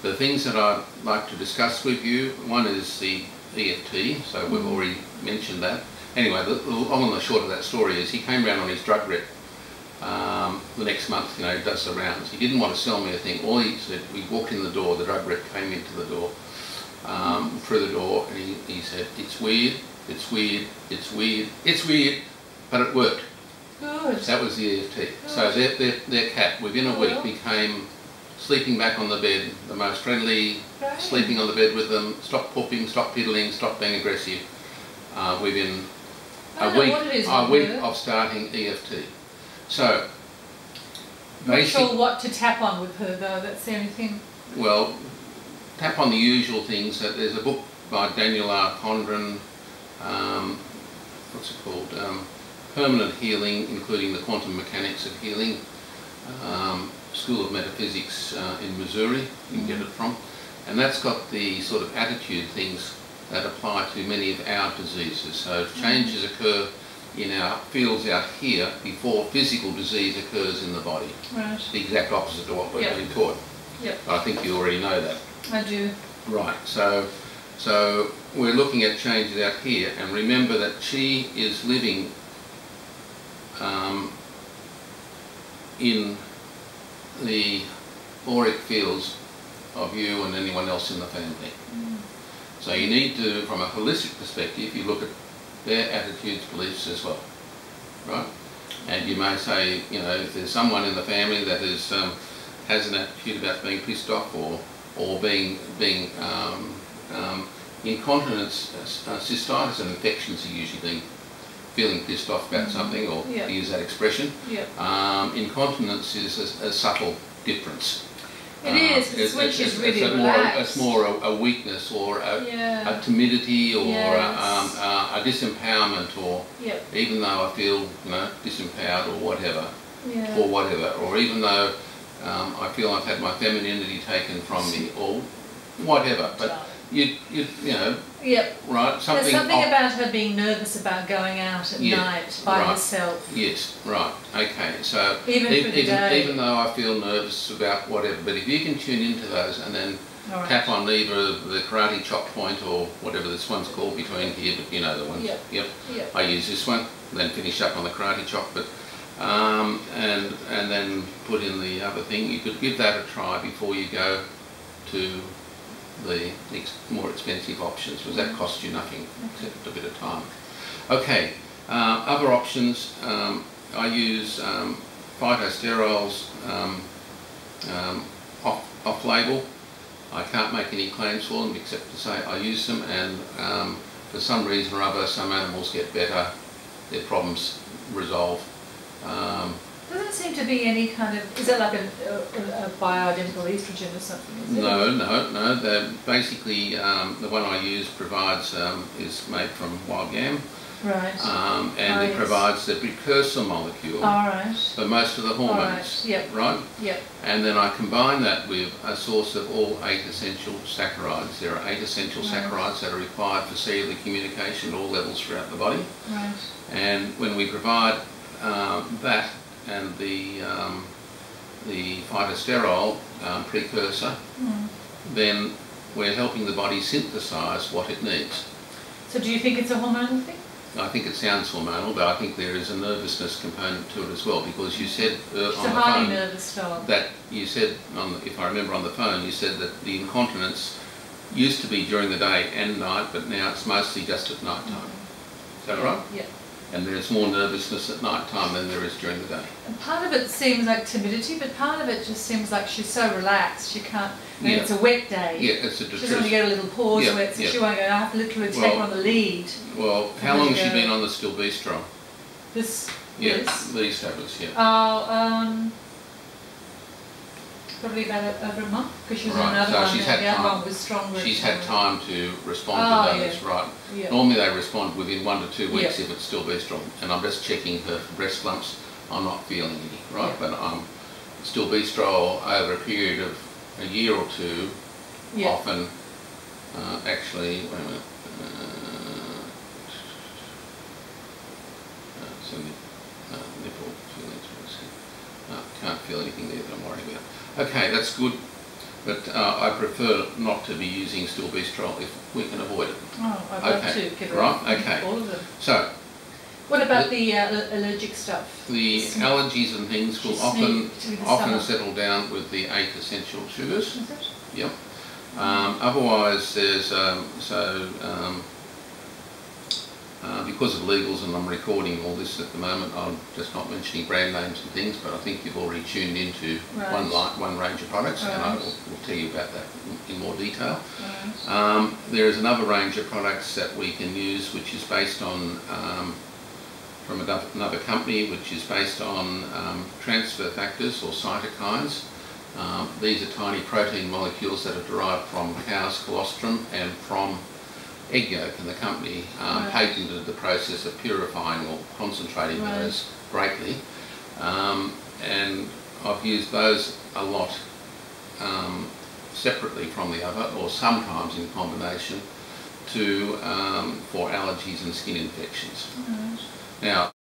the things that I'd like to discuss with you, one is the EFT, so we've already mentioned that. Anyway, the long and the short of that story is he came round on his drug rep the next month, you know, he does the rounds. He didn't want to sell me a thing. All he said, we walked in the door, the drug rep came into the door, through the door, and he said, it's weird, it's weird, it's weird, it's weird, but it worked. Good. That was the EFT. Good. So their cat, within a week, became sleeping back on the bed, the most friendly, sleeping on the bed with them, stopped pooping, stopped piddling, stopped being aggressive, within a week of starting EFT. So, not sure what to tap on with her though, that's the only thing. Well, tap on the usual things. There's a book by Daniel R. Condren, what's it called? Permanent Healing, including the quantum mechanics of healing. School of Metaphysics in Missouri, you can get it from. And that's got the sort of attitude things that apply to many of our diseases. So changes occur in our fields out here before physical disease occurs in the body. Right. The exact opposite to what we're being taught. Yep. I think you already know that. I do. Right. So we're looking at changes out here, and remember that she is living in the auric fields of you and anyone else in the family. So you need to, from a holistic perspective, you look at their attitudes, beliefs as well, right? And you may say, you know, if there's someone in the family that is has an attitude about being pissed off or being incontinence, cystitis and infections are usually feeling pissed off about something, or to use that expression. Incontinence is a subtle difference. It is. It's when she's really relaxed. It's more a weakness, or a timidity, or a disempowerment, or even though I feel, you know, disempowered or whatever, or even though I feel I've had my femininity taken from me, or whatever. But you know, right? There's something about her being nervous about going out at night by herself. Yes, right. Okay. So even though I feel nervous about whatever, but if you can tune into those and then tap on either the karate chop point or whatever this one's called between here, but you know the one. I use this one, then finish up on the karate chop, but and then put in the other thing. You could give that a try before you go to the more expensive options, because that costs you nothing except a bit of time. Okay, other options, I use phytosterols off-label. I can't make any claims for them except to say I use them, and for some reason or other some animals get better, their problems resolve. Doesn't seem to be any kind of, is that like a bioidentical estrogen or something? No. They're basically, the one I use provides, is made from wild yam. Right. And it provides the precursor molecule for most of the hormones. Right? Yep. And then I combine that with a source of all 8 essential saccharides. There are 8 essential saccharides that are required for cellular communication at all levels throughout the body. Right. And when we provide that and the phytosterol precursor, then we're helping the body synthesize what it needs. So do you think it's a hormonal thing? I think it sounds hormonal, but I think there is a nervousness component to it as well, because you said on the phone nervous dog. That you said, if I remember on the phone, you said that the incontinence used to be during the day and night, but now it's mostly just at night time. Is that right? Yeah. And there's more nervousness at night time than there is during the day. And part of it seems like timidity, but part of it just seems like she's so relaxed, she can't, I mean, it's a wet day. Yeah, it's a She doesn't want to get a little paws wet, so she won't go, I have to literally take her on the lead. Well, how long has she been on the Stilbistro? This? These tablets, probably about over a month, because she was on another one, the other one was stronger. She's had time to respond to those, right? Yeah. Normally they respond within 1 to 2 weeks if it's still strong. And I'm just checking her breast lumps. I'm not feeling any, right? But I'm still Bistro over a period of a year or two, often actually, wait a minute, nipple feelings, can't feel anything there that I'm worried about. Okay, that's good. But I prefer not to be using stilbestrol if we can avoid it. Oh, I'd love to get rid of all of them. So, what about the allergic stuff? The allergies and things will often settle down with the 8 essential sugars. Is it? Yep. Otherwise, there's because of legals, and I'm recording all this at the moment, I'm just not mentioning brand names and things, but I think you've already tuned into one range of products, and I will tell you about that in more detail. There is another range of products that we can use, which is based on from another company, which is based on transfer factors or cytokines. These are tiny protein molecules that are derived from cow's colostrum and from egg yolk, and the company patented the process of purifying or concentrating those greatly. And I've used those a lot separately from the other, or sometimes in combination, for allergies and skin infections. Now,